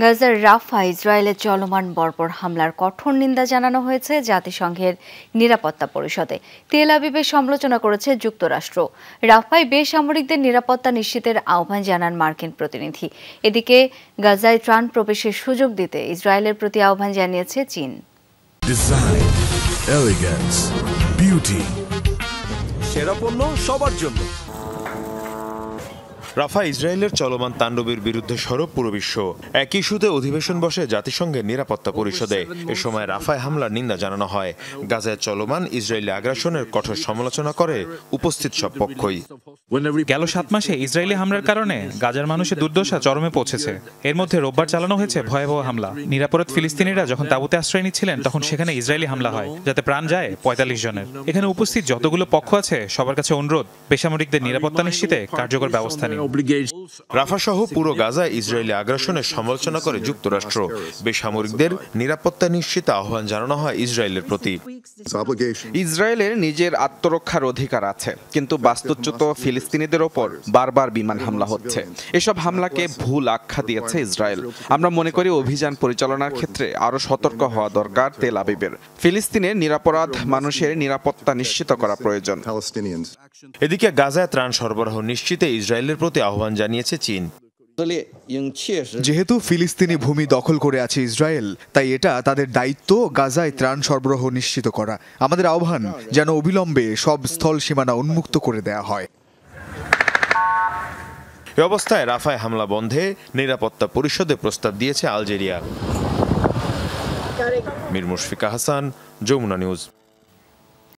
গাজার রাফা ইসরায়েলের চলমান বর্বর হামলার কঠোর নিন্দা জানানো হয়েছে জাতিসংঘের নিরাপত্তা পরিষদে। তেল আবিবের সমালোচনা করেছে যুক্তরাষ্ট্র। রাফায় বেসামরিকদের নিরাপত্তা নিশ্চিতের আহ্বান জানান মার্কিন প্রতিনিধি। এদিকে গাজায় ত্রাণ প্রবেশের সুযোগ দিতে ইসরায়েলের প্রতি আহ্বান জানিয়েছে চীন। ডিজাইন, এলিগেন্স, বিউটি, সেরা পণ্য সবার জন্য। রাফা ইসরায়েলের চলমান তাণ্ডবের বিরুদ্ধে সরব পুরো বিশ্ব। এক ইস্যুতে অধিবেশন বসে জাতিসংঘের নিরাপত্তা পরিষদে। এ সময় রাফায় হামলার নিন্দা জানানো হয়। গাজায় চলমান ইসরায়েলি আগ্রাসনের কঠোর সমালোচনা করে উপস্থিত সব পক্ষই। গেল 7 মাসে ইসরায়েলি হামলার কারণে গাজার মানুষের দুর্দশা চরমে পৌঁছেছে। এর মধ্যে রোববার চালানো হয়েছে ভয়াবহ হামলা। নিরাপরাধ ফিলিস্তিনিরা যখন তাঁবুতে আশ্রয় নিচ্ছিলেন তখন সেখানে ইসরায়েলি হামলা হয়, যাতে প্রাণ যায় ৪৫ জনের। এখানে উপস্থিত যতগুলো পক্ষ আছে সবার কাছে অনুরোধ, বেসামরিকদের নিরাপত্তা নিশ্চিতে কার্যকর ব্যবস্থা নিন। রাফা সহ পুরো গাজায় ইসরায়েলি আগ্রাসনের সমালোচনা করে যুক্তরাষ্ট্র। বেসামরিকদের নিরাপত্তা নিশ্চিতে আহ্বান জানানো হয় ইসরায়েলের প্রতি। ইসরায়েলের নিজের আত্মরক্ষার অধিকার আছে, কিন্তু বাস্তুচ্যুত ফিলিস্তিনিদের ওপর বারবার বিমান হামলা হচ্ছে। এসব হামলাকে ভুল আখ্যা দিয়েছে ইসরায়েল। আমরা মনে করি অভিযান পরিচালনার ক্ষেত্রে আরো সতর্ক হওয়া দরকার তেল আবিবের। ফিলিস্তিনের নিরাপরাধ মানুষের নিরাপত্তা নিশ্চিত করা প্রয়োজন। এদিকে গাজায় ত্রাণ সরবরাহ নিশ্চিতে ইসরায়েলের প্রতি আহ্বান জানিয়েছে চীন। যেহেতু ফিলিস্তিনি ভূমি দখল করে আছে ইসরায়েল, তাই এটা তাদের দায়িত্ব গাজায় ত্রাণ সরবরাহ নিশ্চিত করা। আমাদের আহ্বান যেন অবিলম্বে সব স্থল সীমানা উন্মুক্ত করে দেয়া হয়। এ অবস্থায় রাফায় হামলা বন্ধে নিরাপত্তা পরিষদে প্রস্তাব দিয়েছে আলজেরিয়া। মীর মুশফিকা হাসান, যমুনা নিউজ।